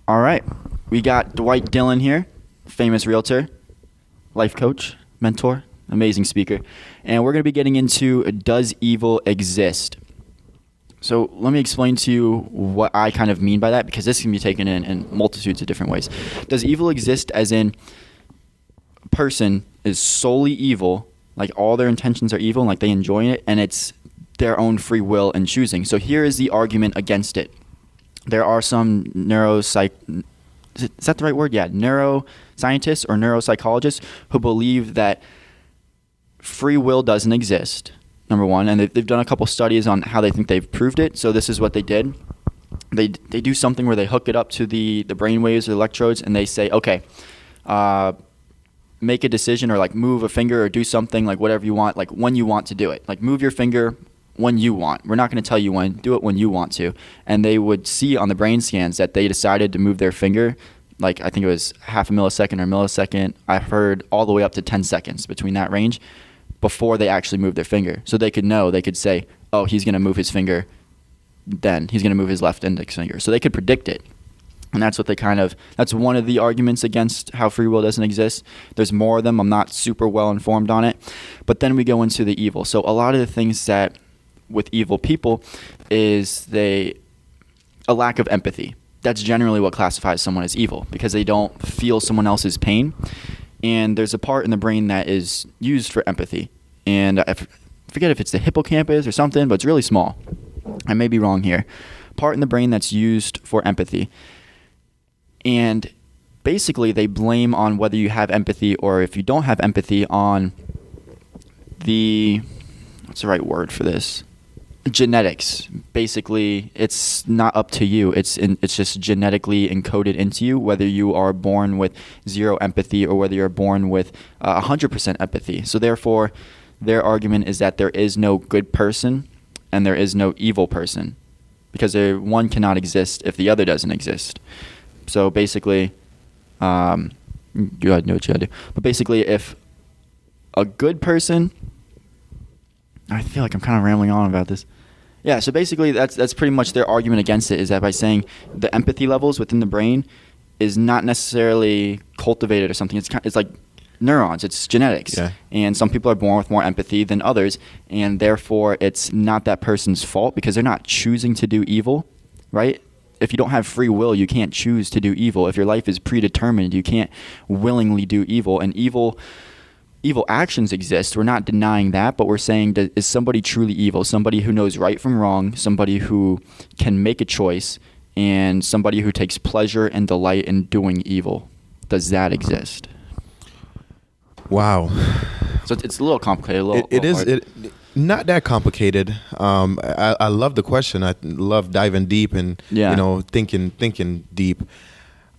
All right. We got Dwight Dillon here, famous realtor, life coach, mentor, amazing speaker. And we're going to be getting into does evil exist? So let me explain to you what I kind of mean by that, because this can be taken in multitudes of different ways. Does evil exist as in a person is solely evil, like all their intentions are evil, and like they enjoy it, and it's their own free will and choosing? So here is the argument against it. There are some is that the right word? Yeah, neuroscientists or neuropsychologists who believe that free will doesn't exist, number one, and they've done a couple studies on how they think they've proved it. So this is what they did. They do something where they hook it up to the brain waves or electrodes, and they say, okay, make a decision or like move a finger or do something, like whatever you want, like when you want to do it. Like move your finger when you want. We're not going to tell you when. Do it when you want to. And they would see on the brain scans that they decided to move their finger, like I think it was half a millisecond or millisecond. I heard all the way up to 10 seconds between that range before they actually moved their finger. So they could know, they could say, oh, he's going to move his finger, then he's going to move his left index finger. So they could predict it. And that's what that's one of the arguments against how free will doesn't exist. There's more of them. I'm not super well informed on it. But then we go into the evil. So a lot of the things that with evil people is a lack of empathy. That's generally what classifies someone as evil, because they don't feel someone else's pain. And there's a part in the brain that is used for empathy. And I forget if it's the hippocampus or something, but it's really small. I may be wrong here. Part in the brain that's used for empathy. And basically they blame on whether you have empathy or if you don't have empathy on what's the right word for this? Genetics. Basically, it's not up to you. It's just genetically encoded into you, whether you are born with zero empathy or whether you're born with 100% empathy. So therefore, their argument is that there is no good person and there is no evil person, because one cannot exist if the other doesn't exist. So basically, you gotta know what you gotta do. But basically, if a good person, I feel like I'm kind of rambling on about this. Yeah, so basically that's pretty much their argument against it, is that by saying the empathy levels within the brain is not necessarily cultivated or something. It's like neurons. It's genetics. Yeah. And some people are born with more empathy than others, and therefore it's not that person's fault because they're not choosing to do evil, right? If you don't have free will, you can't choose to do evil. If your life is predetermined, you can't willingly do evil. And evil actions exist. We're not denying that, but we're saying, is somebody truly evil? Somebody who knows right from wrong, somebody who can make a choice, and somebody who takes pleasure and delight in doing evil. Does that exist? Wow. So it's a little complicated. It is not that complicated. I love the question. I love diving deep and thinking deep.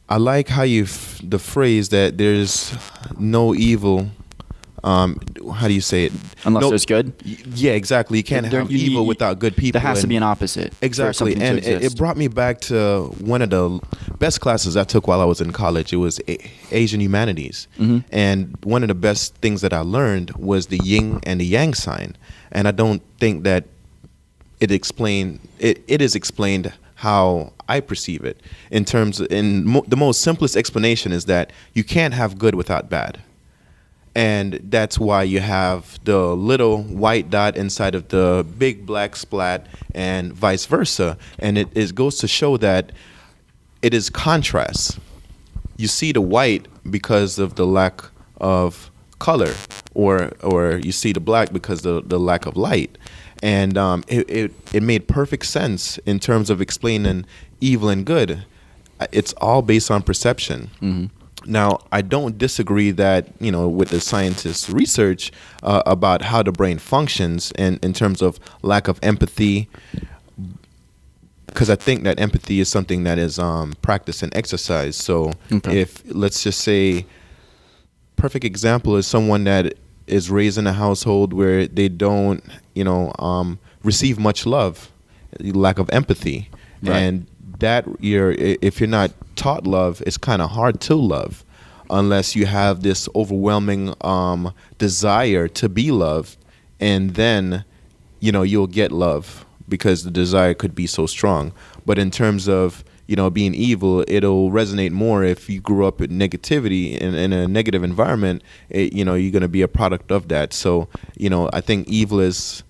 I like how the phrase that there's no evil. How do you say it? Unless there's good? Yeah, exactly. You can't have evil without good people. There has to be an opposite. Exactly. And it brought me back to one of the best classes I took while I was in college. It was Asian Humanities. Mm-hmm. And one of the best things that I learned was the yin and the yang sign. And I don't think that it is explained how I perceive it. The most simplest explanation is that you can't have good without bad. And that's why you have the little white dot inside of the big black splat and vice versa. And it goes to show that it is contrast. You see the white because of the lack of color, or you see the black because of the lack of light. And it made perfect sense in terms of explaining evil and good. It's all based on perception. Mm-hmm. Now, I don't disagree that, with the scientists' research about how the brain functions and in terms of lack of empathy, because I think that empathy is something that is practiced and exercised. So if, let's just say, perfect example is someone that is raised in a household where they don't, receive much love, lack of empathy. Right. And that if you're not taught love, it's kind of hard to love unless you have this overwhelming desire to be loved, and then you'll get love because the desire could be so strong. But in terms of being evil, it'll resonate more if you grew up in negativity in a negative environment. You're going to be a product of that. So, I think evil is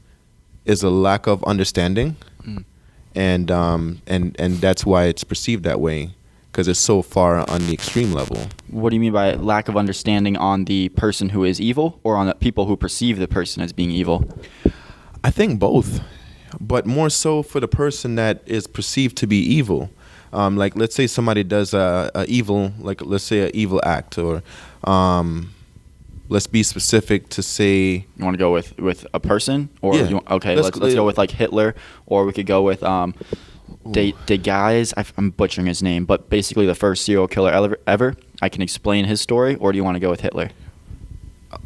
a lack of understanding, and that's why it's perceived that way, because it's so far on the extreme level. What do you mean by lack of understanding on the person who is evil, or on the people who perceive the person as being evil? I think both, but more so for the person that is perceived to be evil. Like, let's say somebody does a evil, like let's say an evil act, or let's be specific to say. You want to go with a person, or Yeah. let's go with like Hitler, or we could go with the guys. I'm butchering his name, but basically the first serial killer ever. I can explain his story, or do you want to go with Hitler?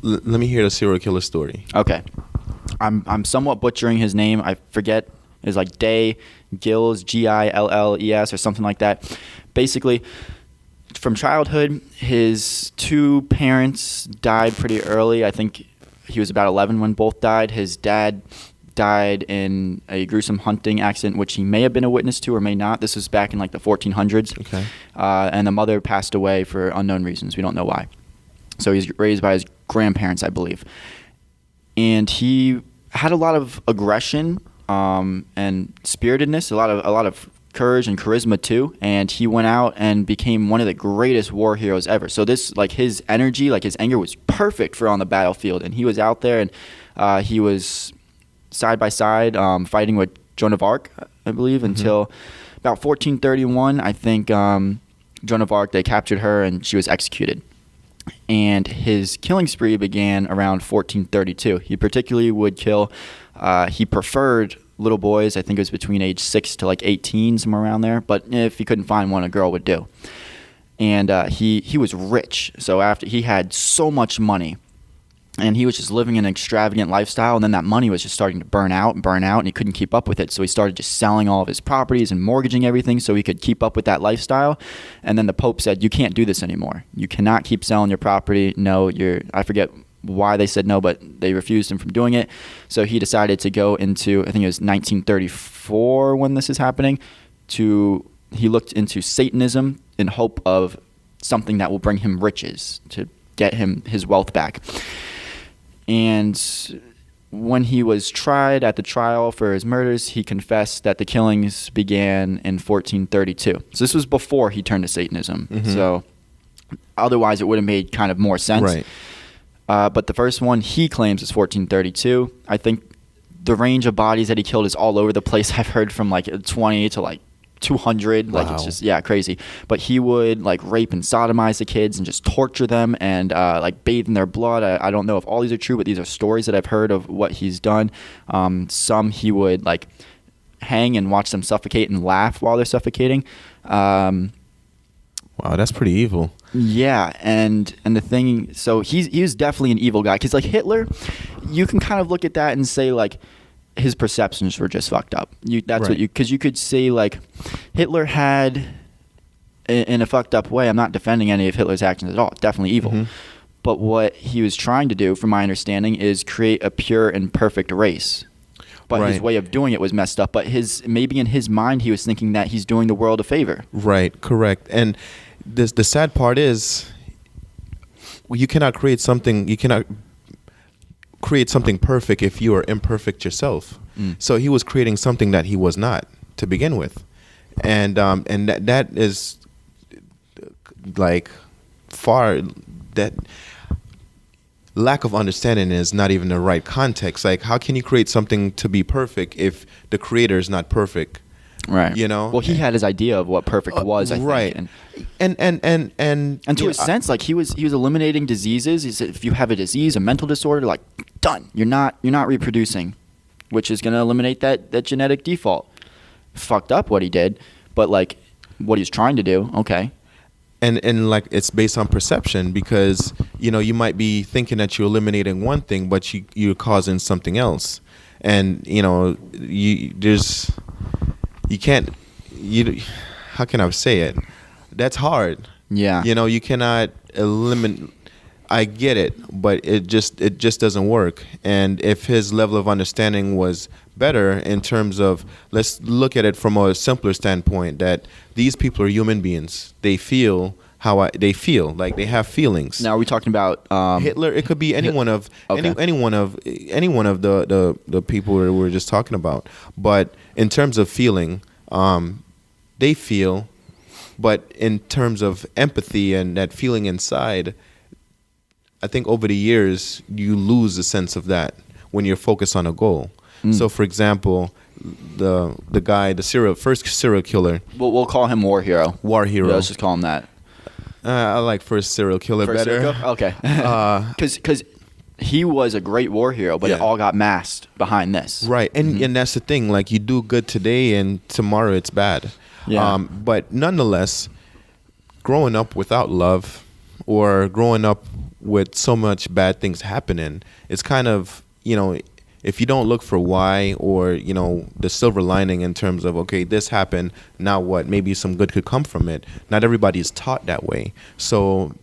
Let me hear the serial killer story. Okay, I'm somewhat butchering his name. I forget. It's like Day Gills, Gilles, or something like that. Basically, from childhood, his two parents died pretty early. I think he was about 11 when both died. His dad died in a gruesome hunting accident, which he may have been a witness to or may not. This was back in like the 1400s. Okay. And the mother passed away for unknown reasons. We don't know why. So he's raised by his grandparents, I believe. And he had a lot of aggression and spiritedness, a lot of courage and charisma too. And he went out and became one of the greatest war heroes ever. So this, like, his energy, like his anger was perfect for on the battlefield. And he was out there, and he was side by side fighting with Joan of Arc, I believe, until about 1431. I think Joan of Arc, they captured her and she was executed. And his killing spree began around 1432. He particularly would kill, he preferred little boys. I think it was between age 6 to like 18, somewhere around there. But if he couldn't find one, a girl would do. And he was rich. So after he had so much money, and he was just living an extravagant lifestyle, and then that money was just starting to burn out, and he couldn't keep up with it. So he started just selling all of his properties and mortgaging everything so he could keep up with that lifestyle. And then the Pope said, you can't do this anymore. You cannot keep selling your property. No, I forget why they said no, but they refused him from doing it. So he decided to go into, I think it was 1934 when this is happening, he looked into Satanism in hope of something that will bring him riches, to get him his wealth back. And when he was tried at the trial for his murders, he confessed that the killings began in 1432. So this was before he turned to Satanism. So otherwise it would have made kind of more sense. Right. But the first one he claims is 1432. I think the range of bodies that he killed is all over the place. I've heard from like 20 to like 200. Like, it's just, crazy. But he would like rape and sodomize the kids and just torture them and like bathe in their blood. I don't know if all these are true, but these are stories that I've heard of what he's done. Some he would like hang and watch them suffocate and laugh while they're suffocating. Wow, that's pretty evil. Yeah, and the thing, so he was definitely an evil guy, because like Hitler, you can kind of look at that and say like his perceptions were just fucked up. Because you could say like Hitler had, in a fucked up way, I'm not defending any of Hitler's actions at all, definitely evil. But what he was trying to do, from my understanding, is create a pure and perfect race. But his way of doing it was messed up. But maybe in his mind, he was thinking that he's doing the world a favor. Right, correct. And the sad part is, you cannot create something perfect if you are imperfect yourself. So he was creating something that he was not to begin with, and that is like that lack of understanding is not even the right context. Like, how can you create something to be perfect if the creator is not perfect? Right. You know. Well, he had his idea of what perfect was. I think. Right. And to a sense, like he was eliminating diseases. He said, if you have a disease, a mental disorder, like done. You're not reproducing, which is going to eliminate that genetic default. Fucked up what he did, but like what he's trying to do. Okay. And like, it's based on perception, because you might be thinking that you're eliminating one thing, but you're causing something else, and how can I say it? That's hard. Yeah. You cannot eliminate. I get it, but it just doesn't work. And if his level of understanding was better in terms of, let's look at it from a simpler standpoint, that these people are human beings. They feel they feel, like they have feelings. Now, are we talking about Hitler? It could be any one of Okay. any one of the people that we're just talking about. But in terms of feeling, they feel. But in terms of empathy and that feeling inside, I think over the years you lose a sense of that when you're focused on a goal. So, for example, the guy, first serial killer. We'll call him War Hero. War Hero. Yeah, let's just call him that. I like first serial killer First better. serial killer? Okay. Because he was a great war hero, but it Yeah. all got masked behind this. Right, and that's the thing. Like, you do good today, and tomorrow it's bad. Yeah. But nonetheless, growing up without love, or growing up with so much bad things happening, it's kind of, if you don't look for why, or the silver lining in terms of, okay, this happened, now what? Maybe some good could come from it. Not everybody is taught that way. So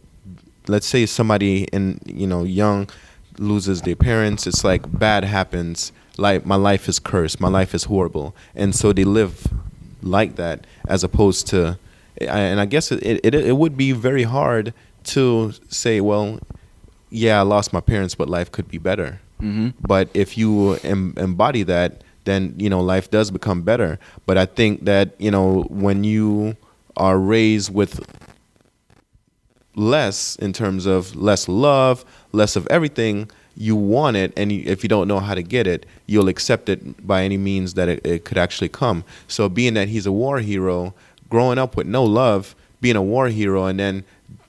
let's say somebody young loses their parents. It's like, bad happens. Like, my life is cursed. My life is horrible. And so they live like that, as opposed to, and I guess it would be very hard to say, well, yeah, I lost my parents, but life could be better. Mm-hmm. But if you embody that, then life does become better. But I think that when you are raised with less, in terms of less love, less of everything, you want it, and if you don't know how to get it, you'll accept it by any means that it could actually come. So being that he's a war hero, growing up with no love, being a war hero, and then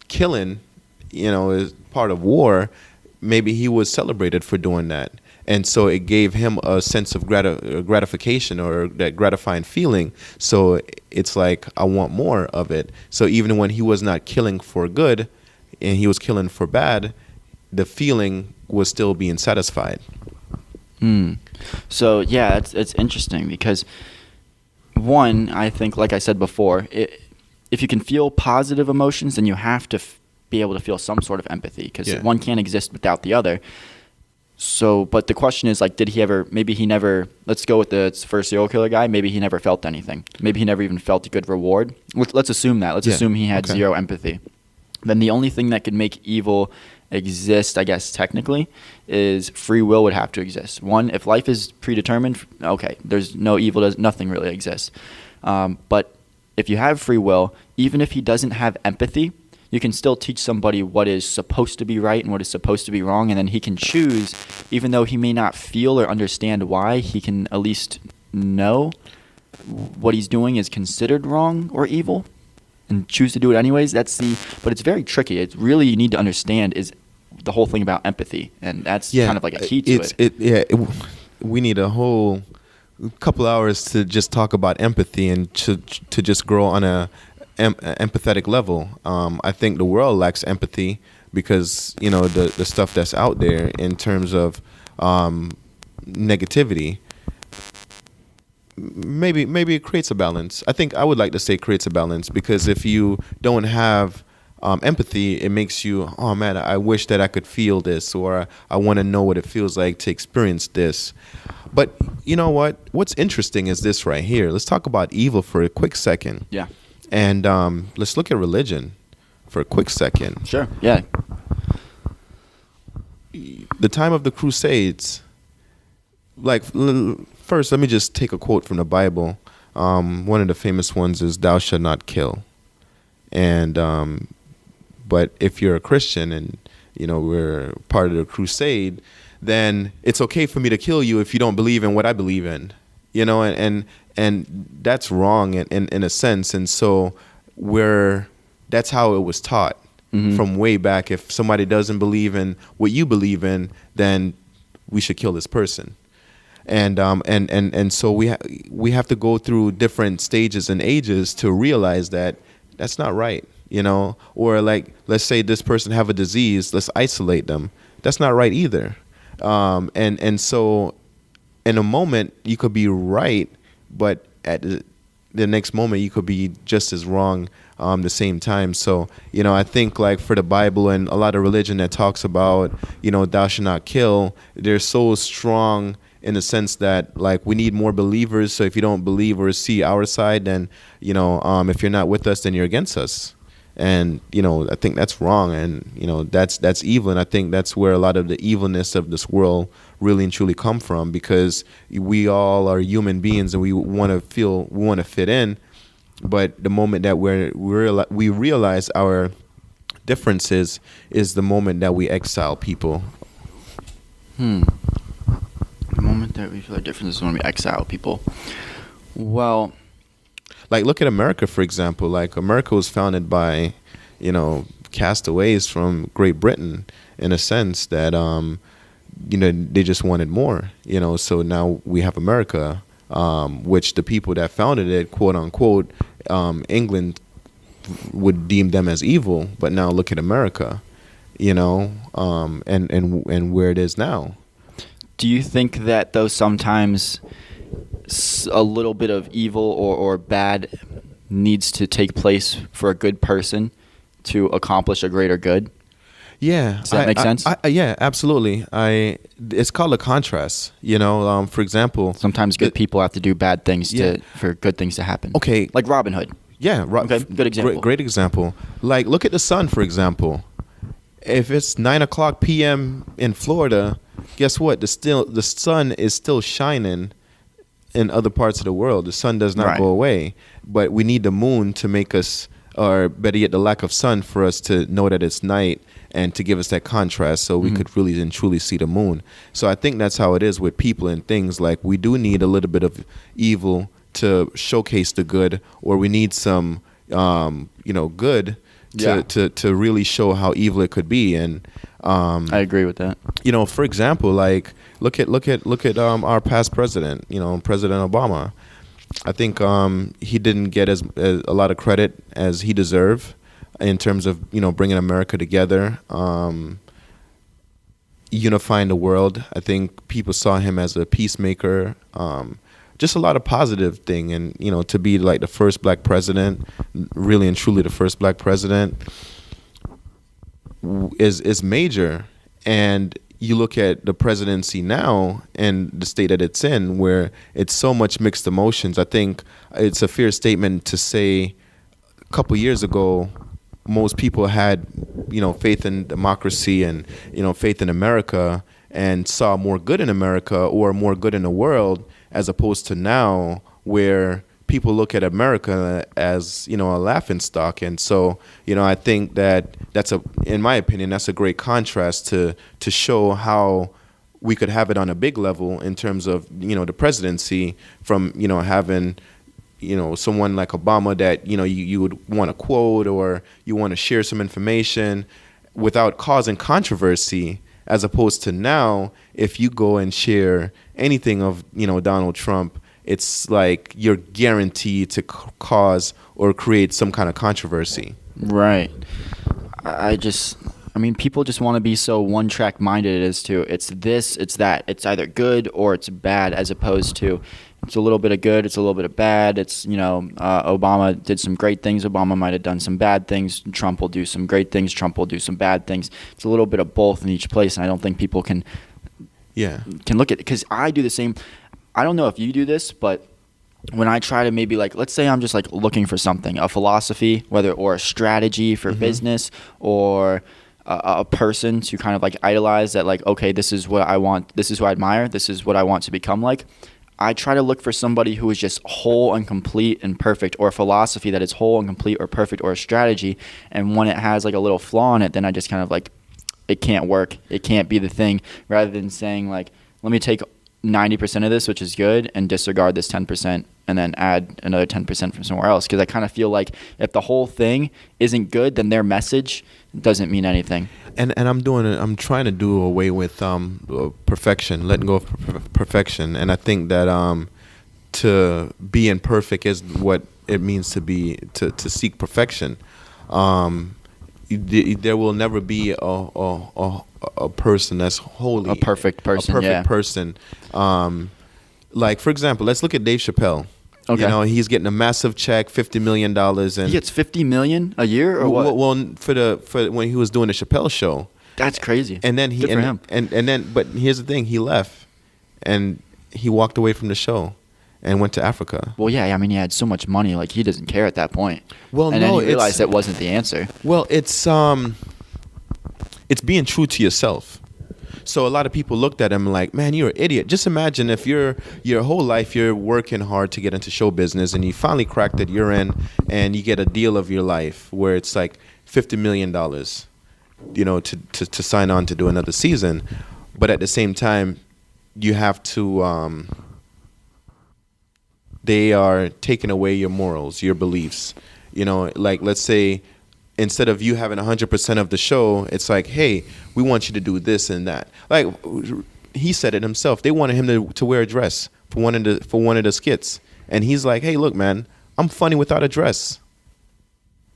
killing, is part of war, maybe he was celebrated for doing that. And so it gave him a sense of gratification, or that gratifying feeling. So it's like, I want more of it. So even when he was not killing for good and he was killing for bad, the feeling was still being satisfied. So yeah, it's interesting because, one, I think, like I said before, if you can feel positive emotions, then you have to be able to feel some sort of empathy, because one can't exist without the other. So, but the question is, like, maybe he never, let's go with the first serial killer guy, maybe he never felt anything. Maybe he never even felt a good reward. Let's assume that. Let's assume he had zero empathy. Then the only thing that could make evil exist, I guess, technically, is free will would have to exist. One, if life is predetermined, okay, there's no evil, nothing really exists. But if you have free will, even if he doesn't have empathy, you can still teach somebody what is supposed to be right and what is supposed to be wrong, and then he can choose, even though he may not feel or understand why, he can at least know what he's doing is considered wrong or evil and choose to do it anyways. But it's very tricky. It's really, you need to understand is the whole thing about empathy, and that's kind of like a key to it. We need a whole couple hours to just talk about empathy and to just grow on a empathetic level. I think the world lacks empathy because the stuff that's out there in terms of negativity. Maybe it creates a balance. I think I would like to say creates a balance, because if you don't have empathy, it makes you, oh man, I wish that I could feel this, or I want to know what it feels like to experience this. But you know what? What's interesting is this right here. Let's talk about evil for a quick second. Yeah. And let's look at religion for a quick second. Sure. Yeah. The time of the Crusades, like, first, let me just take a quote from the Bible. One of the famous ones is, "Thou shalt not kill." And but if you're a Christian and we're part of the crusade, then it's okay for me to kill you if you don't believe in what I believe in. And that's wrong in a sense. And so that's how it was taught from way back. If somebody doesn't believe in what you believe in, then we should kill this person. And so we have to go through different stages and ages to realize that that's not right, or like, let's say this person have a disease, let's isolate them. That's not right either. And so in a moment you could be right, but the next moment you could be just as wrong the same time. So, I think like for the Bible and a lot of religion that talks about, thou shalt not kill, they're so strong in the sense that like we need more believers. So if you don't believe or see our side, then, if you're not with us, then you're against us. And, I think that's wrong. And, that's evil. And I think that's where a lot of the evilness of this world really and truly come from, because we all are human beings and we want to fit in. But the moment that we realize our differences is the moment that we exile people. The moment that we feel our differences is when we exile people. Well, like look at America, for example. Like America was founded by, castaways from Great Britain, in a sense that, they just wanted more, So now we have America, which the people that founded it, quote unquote, England would deem them as evil. But now look at America, and where it is now. Do you think that though sometimes a little bit of evil or bad needs to take place for a good person to accomplish a greater good? Yeah. Does that make sense? Yeah, absolutely. It's called a contrast, for example. Sometimes good people have to do bad things for good things to happen. Okay. Like Robin Hood. Yeah. Okay, good example. Great example. Like, look at the sun, for example. If it's 9:00 p.m. in Florida, guess what? The sun is still shining in other parts of the world. The sun does not go away. But we need the moon to make us, or better yet, the lack of sun for us to know that it's night and to give us that contrast so we could really and truly see the moon. So I think that's how it is with people and things. Like, we do need a little bit of evil to showcase the good, or we need some, good to really show how evil it could be. And I agree with that. For example, like look at our past president, President Obama. I think he didn't get as a lot of credit as he deserved in terms of bringing America together, unifying the world. I think people saw him as a peacemaker. Just a lot of positive thing, and to be like the first black president, really and truly the first black president, is major. And you look at the presidency now and the state that it's in, where it's so much mixed emotions. I think it's a fair statement to say a couple years ago, most people had faith in democracy and faith in America and saw more good in America or more good in the world, as opposed to now where people look at America as, a laughingstock. And so, I think that in my opinion, that's a great contrast to show how we could have it on a big level in terms of, the presidency, from, having, someone like Obama that, you would want to quote, or you want to share some information without causing controversy, as opposed to now, if you go and share anything of, Donald Trump, it's like you're guaranteed to cause or create some kind of controversy. Right. People just want to be so one-track minded as to it's this, it's that. It's either good or it's bad, as opposed to it's a little bit of good, it's a little bit of bad. It's, Obama did some great things. Obama might have done some bad things. Trump will do some great things. Trump will do some bad things. It's a little bit of both in each place, and I don't think people can look at it, because I do the same. I don't know if you do this, but when I try to maybe let's say I'm just looking for something, a philosophy, or a strategy for business, or a person to kind of idolize that, okay, this is what I want, this is who I admire, this is what I want to become like. I try to look for somebody who is just whole and complete and perfect, or a philosophy that is whole and complete or perfect, or a strategy. And when it has a little flaw in it, then I just kind of it can't work. It can't be the thing, rather than saying let me take 90% of this, which is good, and disregard this 10% and then add another 10% from somewhere else. Because I kind of feel like if the whole thing isn't good, then their message doesn't mean anything. And I'm trying to do away with perfection, letting go of perfection. And I think that to be imperfect is what it means to seek perfection. There will never be a person that's holy, a perfect person. Like, for example, let's look at Dave Chappelle. Okay. You know, he's getting a massive check, $50 million. And he gets $50 million a year, or what? Well, for when he was doing the Chappelle show. That's crazy. And then Good for him. And then, but here's the thing: he left, and he walked away from the show, and went to Africa. Well, yeah, I mean, he had so much money, like he doesn't care at that point. Well, and no, then he realized that wasn't the answer. Well, it's being true to yourself. So a lot of people looked at him like, man, you're an idiot. Just imagine if your whole life you're working hard to get into show business, and you finally cracked it, you're in, and you get a deal of your life where it's like $50 million, you know, to sign on to do another season. But at the same time, you have to, they are taking away your morals, your beliefs. You know, like let's say, instead of you having 100% of the show, it's like, hey, we want you to do this and that. Like he said it himself. They wanted him to wear a dress for one of the skits, and he's like, hey, look, man, I'm funny without a dress.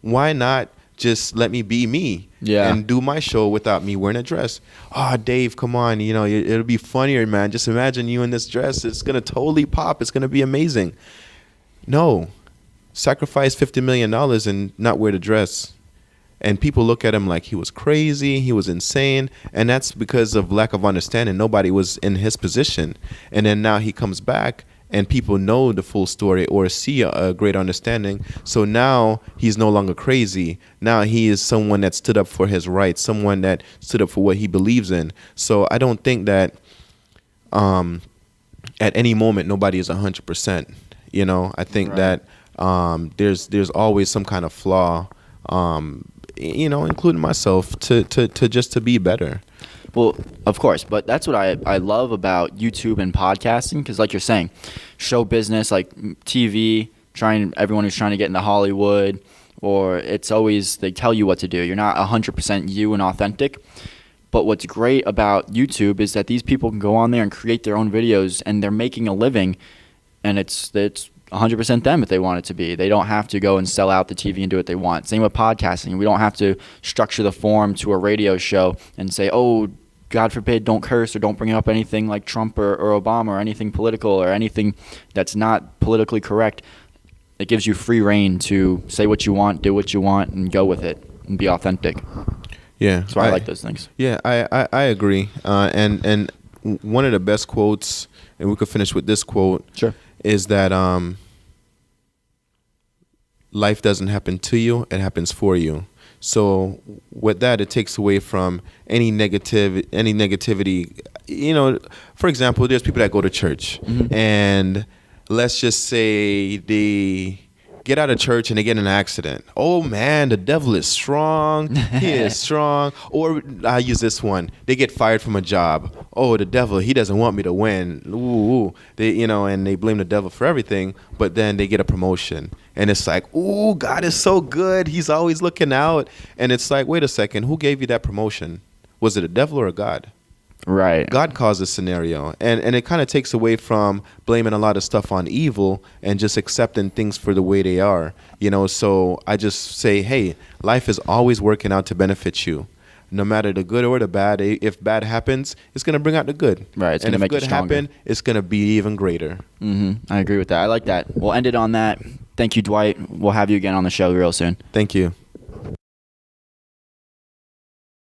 Why not just let me be me and do my show without me wearing a dress? Oh, Dave, come on, you know, it'll be funnier, man. Just imagine you in this dress. It's gonna totally pop. It's gonna be amazing. No, sacrifice $50 million and not wear the dress. And people look at him like he was crazy, he was insane, and that's because of lack of understanding. Nobody was in his position. And then now he comes back, and people know the full story or see a great understanding. So now he's no longer crazy. Now he is someone that stood up for his rights, someone that stood up for what he believes in. So I don't think that at any moment nobody is 100%. You know, I think that there's always some kind of flaw. You know, including myself, to just to be better. Well, of course, but that's what I love about YouTube and podcasting, because like you're saying, show business, like TV, everyone who's trying to get into Hollywood, or it's always, they tell you what to do. You're not 100% you and authentic. But what's great about YouTube is that these people can go on there and create their own videos, and they're making a living, and it's 100% them if they want it to be. They don't have to go and sell out the TV and do what they want. Same with podcasting. We don't have to structure the form to a radio show and say, oh, God forbid, don't curse or don't bring up anything like Trump or Obama or anything political or anything that's not politically correct. It gives you free reign to say what you want, do what you want, and go with it and be authentic. Yeah. That's why I like those things. Yeah, I agree. And one of the best quotes, and we could finish with this quote. Sure. Is that life doesn't happen to you, it happens for you. So with that, it takes away from any negativity. You know, for example, there's people that go to church, and let's just say they get out of church and they get in an accident. Oh man, the devil is strong. He is strong. Or I use this one. They get fired from a job. Oh, the devil, he doesn't want me to win. Ooh. They, you know, and they blame the devil for everything, but then they get a promotion. And it's like, ooh, God is so good. He's always looking out. And it's like, wait a second, who gave you that promotion? Was it a devil or a God? Right. God caused this scenario. And it kind of takes away from blaming a lot of stuff on evil and just accepting things for the way they are. You know, so I just say, hey, life is always working out to benefit you. No matter the good or the bad. If bad happens, it's going to bring out the good. Right. It's going to make you stronger. And if good happen, it's going to be even greater. I agree with that. I like that. We'll end it on that. Thank you, Dwight. We'll have you again on the show real soon. Thank you.